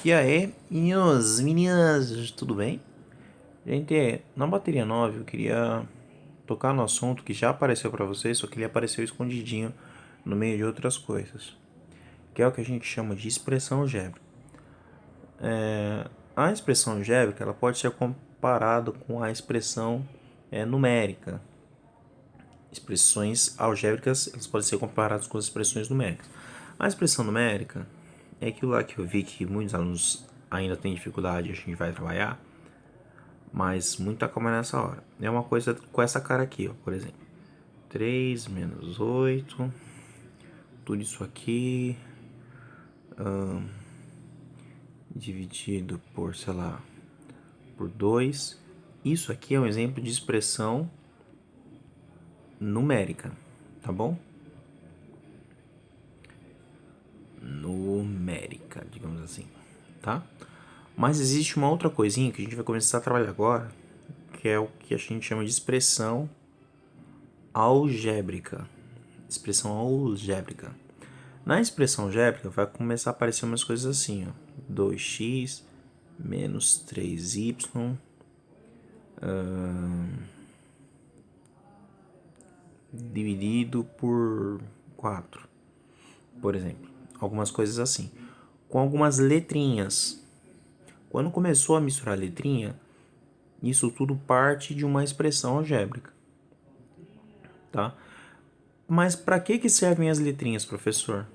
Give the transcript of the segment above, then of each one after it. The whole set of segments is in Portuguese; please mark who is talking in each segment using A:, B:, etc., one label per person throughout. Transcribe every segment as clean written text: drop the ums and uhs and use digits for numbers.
A: E aí, meninos, meninas, tudo bem? Gente, na bateria 9 eu queria tocar no assunto que já apareceu para vocês, só que ele apareceu escondidinho no meio de outras coisas, que é o que a gente chama de expressão algébrica. A expressão algébrica ela pode ser comparada com a expressão numérica. Expressões algébricas elas podem ser comparadas com as expressões numéricas. A expressão numérica é aquilo lá que eu vi que muitos alunos ainda têm dificuldade e a gente vai trabalhar, mas muita calma nessa hora. É uma coisa com essa cara aqui, ó, por exemplo. 3 menos 8. Tudo isso aqui. Dividido por, sei lá, por 2. Isso aqui é um exemplo de expressão numérica, tá bom? Numérica, digamos assim, tá? Mas existe uma outra coisinha que a gente vai começar a trabalhar agora, que é o que a gente chama de expressão algébrica. Expressão algébrica. Na expressão algébrica vai começar a aparecer umas coisas assim, ó. 2x menos 3y dividido por 4, por exemplo. Algumas coisas assim. Com algumas letrinhas. Quando começou a misturar letrinha, isso tudo parte de uma expressão algébrica, tá? Mas para que servem as letrinhas, professor?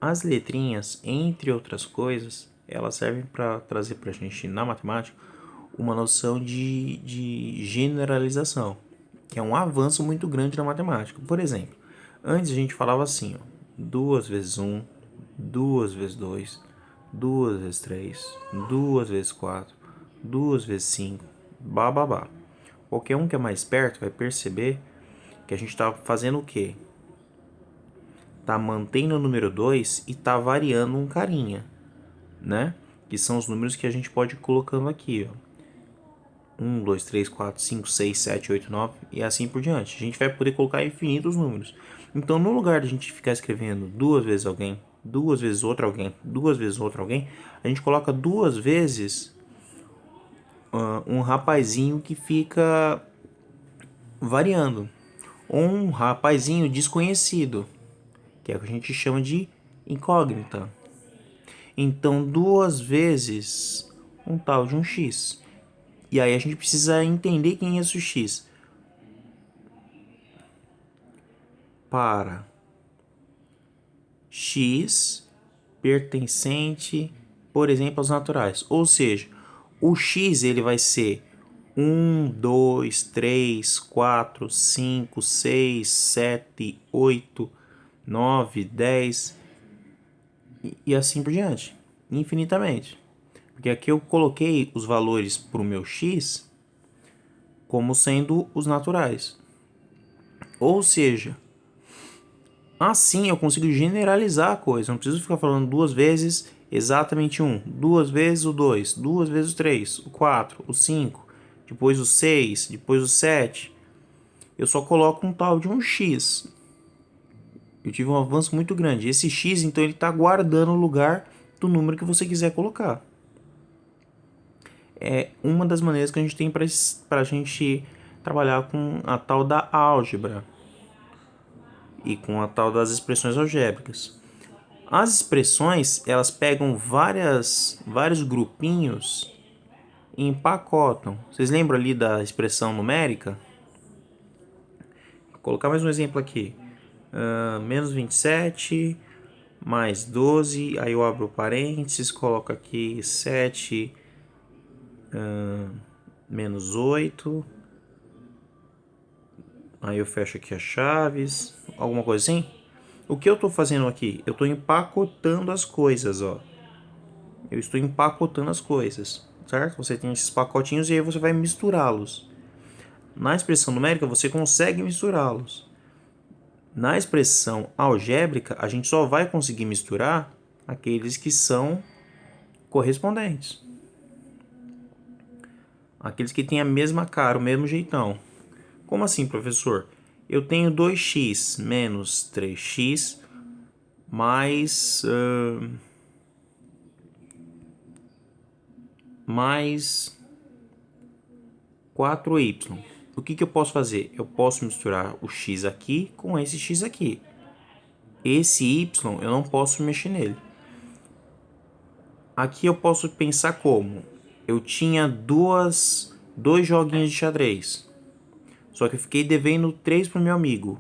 A: As letrinhas, entre outras coisas, elas servem para trazer para a gente, na matemática, uma noção de generalização, que é um avanço muito grande na matemática. Por exemplo, antes a gente falava assim, ó, 2 vezes 1, 2 vezes 2, 2 vezes 3, 2 vezes 4, 2 vezes 5, bababá. Qualquer um que é mais esperto vai perceber que a gente está fazendo o quê? Tá mantendo o número 2 e tá variando um carinha, né? Que são os números que a gente pode ir colocando aqui, ó. 1, 2, 3, 4, 5, 6, 7, 8, 9 e assim por diante. A gente vai poder colocar infinitos números. Então, no lugar de a gente ficar escrevendo duas vezes alguém, duas vezes outro alguém, duas vezes outro alguém, a gente coloca duas vezes um rapazinho que fica variando. Ou um rapazinho desconhecido, que é o que a gente chama de incógnita. Então, duas vezes um tal de um x. E aí a gente precisa entender quem é esse x para x pertencente, por exemplo, aos naturais. Ou seja, o x ele vai ser 1, 2, 3, 4, 5, 6, 7, 8, 9, 10 e assim por diante, infinitamente. Porque aqui eu coloquei os valores para o meu x como sendo os naturais. Ou seja, assim eu consigo generalizar a coisa. Não preciso ficar falando duas vezes exatamente um, duas vezes o 2, duas vezes o 3, o 4, o 5, depois o 6, depois o 7. Eu só coloco um tal de um x. Eu tive um avanço muito grande. Esse x, então, ele está guardando o lugar do número que você quiser colocar. É uma das maneiras que a gente tem para a gente trabalhar com a tal da álgebra e com a tal das expressões algébricas. As expressões, elas pegam vários grupinhos e empacotam. Vocês lembram ali da expressão numérica? Vou colocar mais um exemplo aqui. Menos 27 mais 12. Aí eu abro parênteses, coloco aqui 7 menos 8. Aí eu fecho aqui as chaves. Alguma coisa assim? O que eu estou fazendo aqui? Eu estou empacotando as coisas, ó. Eu estou empacotando as coisas, certo? Você tem esses pacotinhos e aí você vai misturá-los. Na expressão numérica você consegue misturá-los. Na expressão algébrica a gente só vai conseguir misturar aqueles que são correspondentes. Aqueles que têm a mesma cara, o mesmo jeitão. Como assim, professor? Eu tenho 2x menos 3x mais mais 4y. O que eu posso fazer? Eu posso misturar o x aqui com esse x aqui. Esse y eu não posso mexer nele. Aqui eu posso pensar como? Eu tinha dois joguinhos de xadrez. Só que eu fiquei devendo 3 para o meu amigo.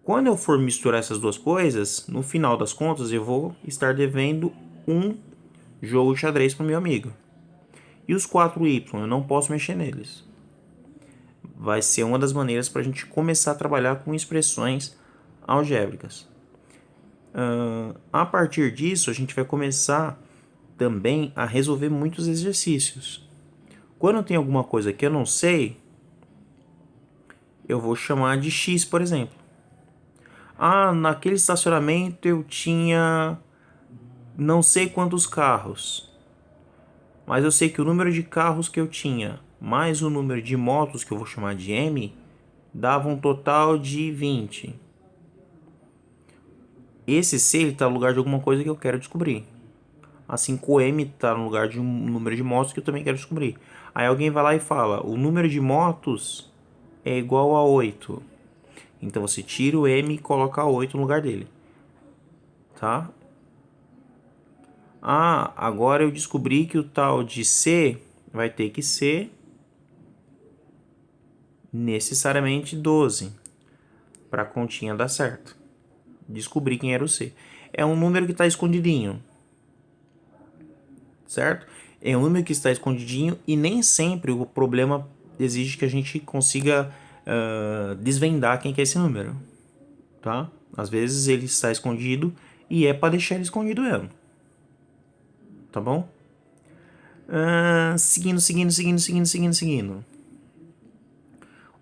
A: Quando eu for misturar essas duas coisas, no final das contas eu vou estar devendo um jogo de xadrez para o meu amigo. E os 4y, eu não posso mexer neles. Vai ser uma das maneiras para a gente começar a trabalhar com expressões algébricas. A partir disso, a gente vai começar também a resolver muitos exercícios. Quando tem alguma coisa que eu não sei, eu vou chamar de x, por exemplo. Naquele estacionamento eu tinha não sei quantos carros, mas eu sei que o número de carros que eu tinha mais o número de motos, que eu vou chamar de m, dava um total de 20. Esse C está no lugar de alguma coisa que eu quero descobrir. Assim, o M está no lugar de um número de motos que eu também quero descobrir. Aí alguém vai lá e fala, o número de motos é igual a 8. Então você tira o M e coloca 8 no lugar dele. Tá? Agora eu descobri que o tal de C vai ter que ser necessariamente 12 para a continha dar certo. Descobri quem era o C. É um número que está escondidinho. Certo? É um número que está escondidinho e nem sempre o problema exige que a gente consiga desvendar quem que é esse número. Tá? Às vezes ele está escondido e é para deixar ele escondido mesmo. Tá bom? Seguindo.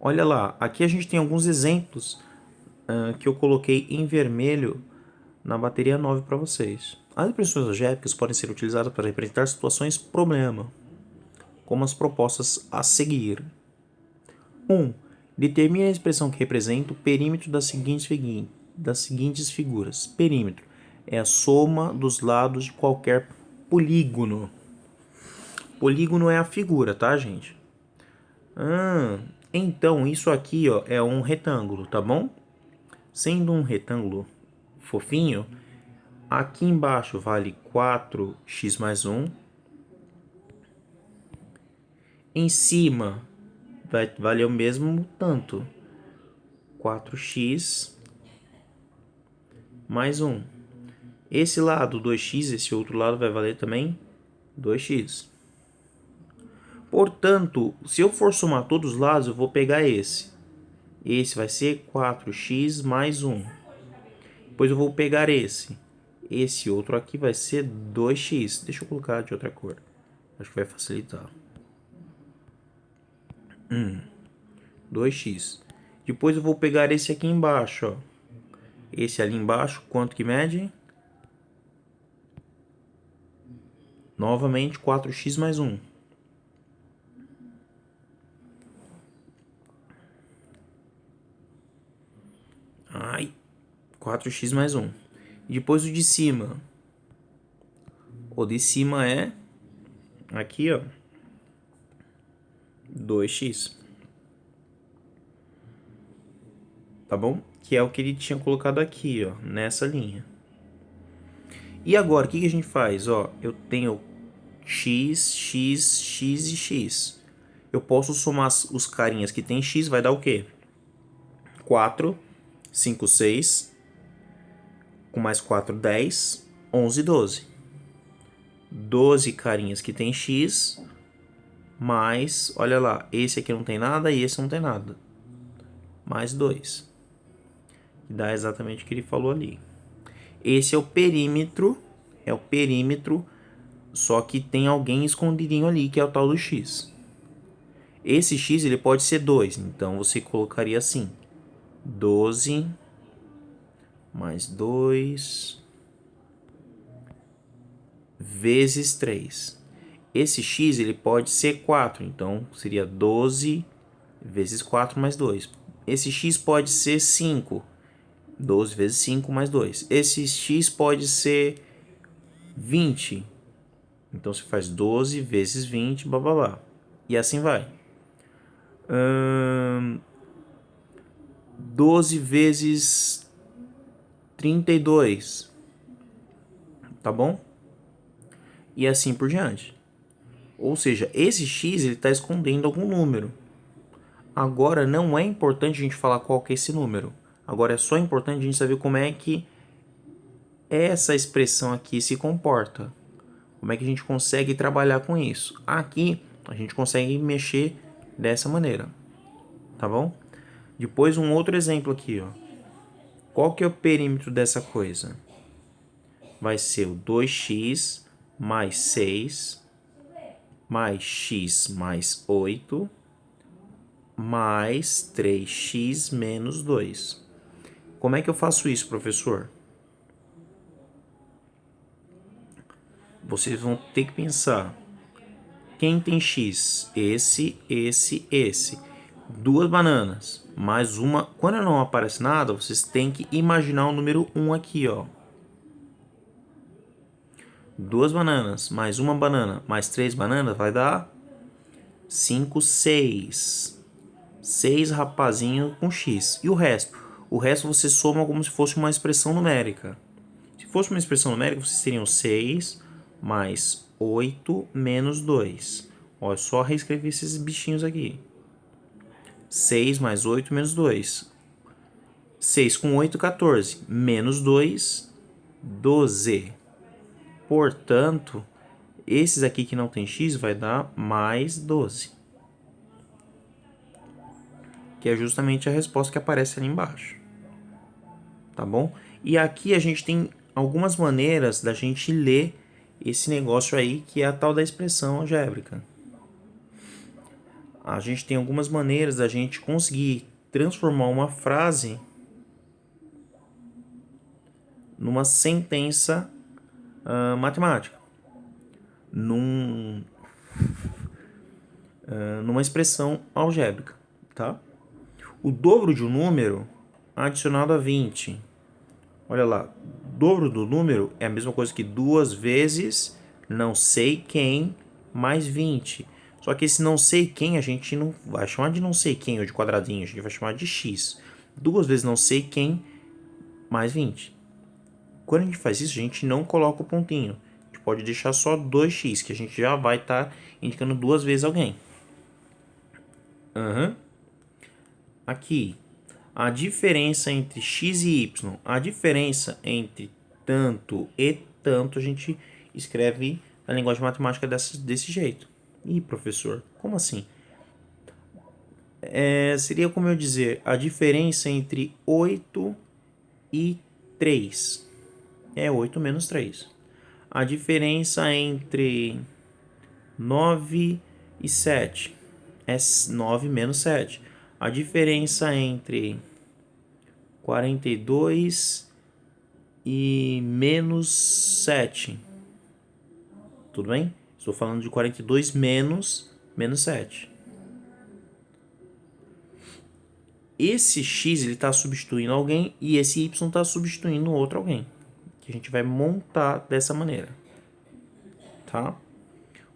A: Olha lá, aqui a gente tem alguns exemplos que eu coloquei em vermelho na bateria 9 para vocês. As expressões algébricas podem ser utilizadas para representar situações problema, como as propostas a seguir. 1. Determine a expressão que representa o perímetro das seguintes figuras. Perímetro é a soma dos lados de qualquer polígono. Polígono é a figura, tá, gente? Então, isso aqui é um retângulo, tá bom? Sendo um retângulo fofinho, aqui embaixo vale 4x mais 1. Em cima vai valer o mesmo tanto. 4x mais 1. Esse lado 2x, esse outro lado vai valer também 2x. Portanto, se eu for somar todos os lados, eu vou pegar esse. Esse vai ser 4x mais 1. Depois eu vou pegar esse. Esse outro aqui vai ser 2x. Deixa eu colocar de outra cor. Acho que vai facilitar. 2x. Depois eu vou pegar esse aqui embaixo, ó. Esse ali embaixo, quanto que mede? Novamente 4x mais 1. Ai, 4x mais 1. E depois o de cima. O de cima é aqui, ó, 2x. Tá bom? Que é o que ele tinha colocado aqui, ó, nessa linha. E agora, o que a gente faz? Ó, eu tenho x, x, x e x. Eu posso somar os carinhas que tem x, vai dar o quê? 4, 5, 6, com mais 4, 10, 11, 12. 12 carinhas que tem x, mais, olha lá, esse aqui não tem nada e esse não tem nada. Mais 2. Que dá exatamente o que ele falou ali. Esse é o perímetro, só que tem alguém escondidinho ali, que é o tal do x. Esse x ele pode ser 2, então você colocaria assim: 12 mais 2 vezes 3. Esse x ele pode ser 4, então seria 12 vezes 4 mais 2. Esse x pode ser 5, 12 vezes 5 mais 2. Esse x pode ser 20, Então, você faz 12 vezes 20, bababá. E assim vai. 12 vezes 32. Tá bom? E assim por diante. Ou seja, esse x está escondendo algum número. Agora, não é importante a gente falar qual que é esse número. Agora, é só importante a gente saber como é que essa expressão aqui se comporta. Como é que a gente consegue trabalhar com isso? Aqui, a gente consegue mexer dessa maneira. Tá bom? Depois, um outro exemplo aqui, ó. Qual que é o perímetro dessa coisa? Vai ser o 2x mais 6 mais x mais 8 mais 3x menos 2. Como é que eu faço isso, professor? Vocês vão ter que pensar. Quem tem x? Esse. Duas bananas, mais uma. Quando não aparece nada, vocês têm que imaginar o número 1 aqui, ó. Duas bananas, mais uma banana, mais 3 bananas, vai dar 5, 6. 6 rapazinhos com x. E o resto? O resto você soma como se fosse uma expressão numérica. Se fosse uma expressão numérica, vocês teriam 6 mais 8 menos 2. Ó, é só reescrever esses bichinhos aqui. 6 mais 8 menos 2. 6 com 8, 14. Menos 2, 12. Portanto, esses aqui que não tem x vai dar mais 12. Que é justamente a resposta que aparece ali embaixo. Tá bom? E aqui a gente tem algumas maneiras da gente ler esse negócio aí, que é a tal da expressão algébrica. A gente tem algumas maneiras da gente conseguir transformar uma frase numa sentença matemática, numa expressão algébrica, tá? O dobro de um número adicionado a 20. Olha lá, dobro do número é a mesma coisa que 2 vezes não sei quem mais 20. Só que esse não sei quem a gente não vai chamar de não sei quem ou de quadradinho, a gente vai chamar de x. 2 vezes não sei quem mais 20. Quando a gente faz isso, a gente não coloca o pontinho. A gente pode deixar só 2x, que a gente já vai estar indicando 2 vezes alguém. Aqui, a diferença entre x e y, a diferença entre tanto e tanto, a gente escreve na linguagem matemática desse jeito. Ih, professor, como assim? Seria como eu dizer, a diferença entre 8 e 3. É 8 menos 3. A diferença entre 9 e 7 é 9 menos 7. A diferença entre 42 e menos 7. Tudo bem? Estou falando de 42 menos 7. Esse x está substituindo alguém e esse y está substituindo outro alguém. Que a gente vai montar dessa maneira. Tá?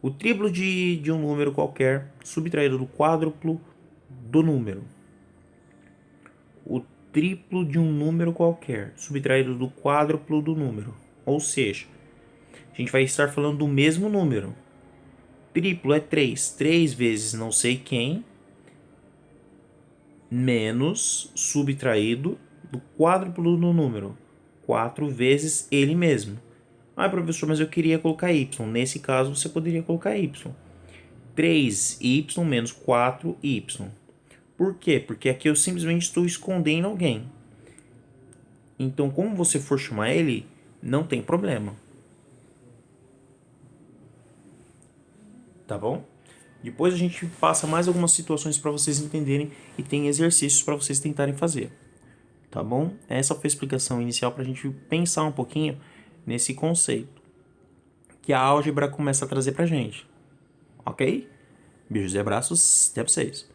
A: O triplo de um número qualquer subtraído do quádruplo do número. O triplo de um número qualquer subtraído do quádruplo do número. Ou seja, a gente vai estar falando do mesmo número. Triplo é 3. 3 vezes não sei quem menos subtraído do quádruplo do número. 4 vezes ele mesmo. Ah, professor, mas eu queria colocar y. Nesse caso, você poderia colocar y. 3y menos 4y. Por quê? Porque aqui eu simplesmente estou escondendo alguém. Então, como você for chamar ele, não tem problema. Tá bom? Depois a gente passa mais algumas situações para vocês entenderem e tem exercícios para vocês tentarem fazer. Tá bom? Essa foi a explicação inicial para a gente pensar um pouquinho nesse conceito que a álgebra começa a trazer para gente. Ok? Beijos e abraços, até vocês.